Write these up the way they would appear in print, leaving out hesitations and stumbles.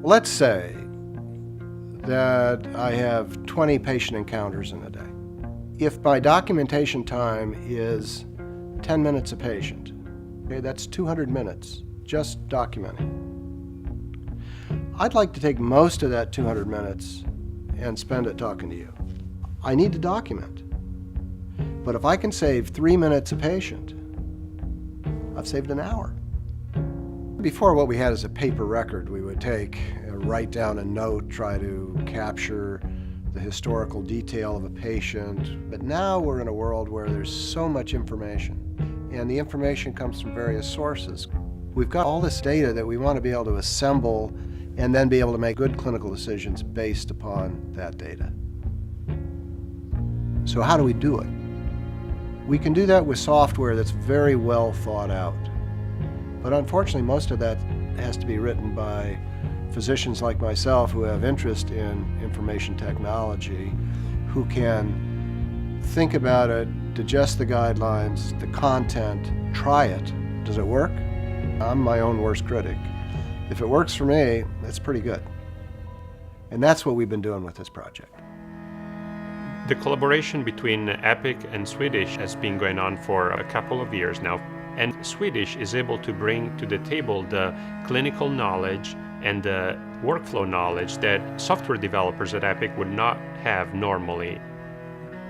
Let's say that I have 20 patient encounters in a day. If my documentation time is 10 minutes a patient, okay, that's 200 minutes just documenting. I'd like to take most of that 200 minutes and spend it talking to you. I need to document. But if I can save 3 minutes a patient, I've saved an hour. Before, what we had is a paper record. We would write down a note, try to capture the historical detail of a patient. But now we're in a world where there's so much information, and the information comes from various sources. We've got all this data that we want to be able to assemble and then be able to make good clinical decisions based upon that data. So how do we do it? We can do that with software that's very well thought out. But unfortunately, most of that has to be written by physicians like myself who have interest in information technology, who can think about it, digest the guidelines, the content, try it. Does it work? I'm my own worst critic. If it works for me, that's pretty good. And that's what we've been doing with this project. The collaboration between Epic and Swedish has been going on for a couple of years now. And Swedish is able to bring to the table the clinical knowledge and the workflow knowledge that software developers at Epic would not have normally.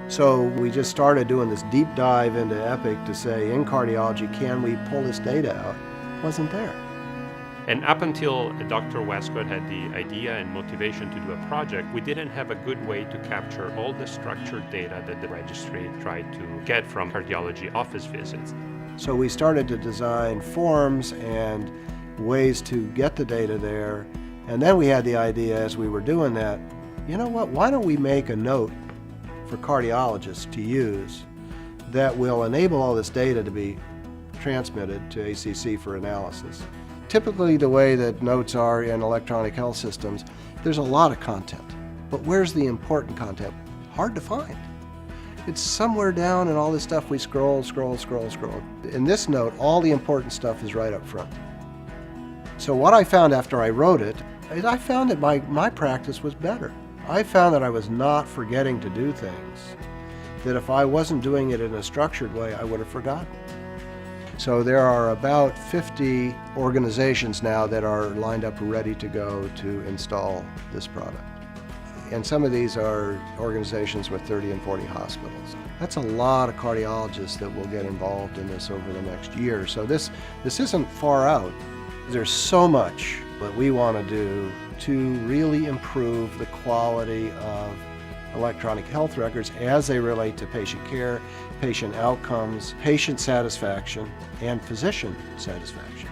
So we just started doing this deep dive into Epic to say, in cardiology, can we pull this data out? It wasn't there. And up until Dr. Westcott had the idea and motivation to do a project, we didn't have a good way to capture all the structured data that the registry tried to get from cardiology office visits. So we started to design forms and ways to get the data there. And then we had the idea as we were doing that, you know what, why don't we make a note for cardiologists to use that will enable all this data to be transmitted to ACC for analysis. Typically the way that notes are in electronic health systems, there's a lot of content. But where's the important content? Hard to find. It's somewhere down in all this stuff we scroll. In this note, all the important stuff is right up front. So what I found after I wrote it is I found that my practice was better. I found that I was not forgetting to do things, that if I wasn't doing it in a structured way, I would have forgotten. So there are about 50 organizations now that are lined up ready to go to install this product. And some of these are organizations with 30 and 40 hospitals. That's a lot of cardiologists that will get involved in this over the next year. So this isn't far out. There's so much that we want to do to really improve the quality of electronic health records as they relate to patient care, patient outcomes, patient satisfaction, and physician satisfaction.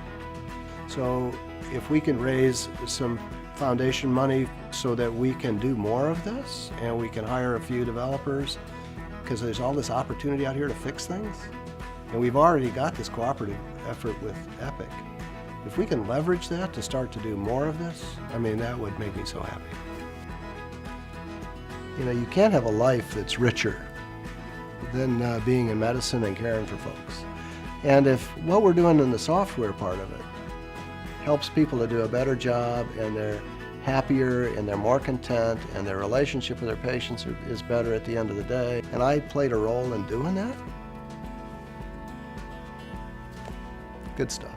So if we can raise some foundation money so that we can do more of this and we can hire a few developers, because there's all this opportunity out here to fix things, and we've already got this cooperative effort with Epic. If we can leverage that to start to do more of this, I mean, that would make me so happy. You know, you can't have a life that's richer than being in medicine and caring for folks. And if what we're doing in the software part of it helps people to do a better job and they're happier and they're more content and their relationship with their patients is better at the end of the day, and I played a role in doing that, good stuff.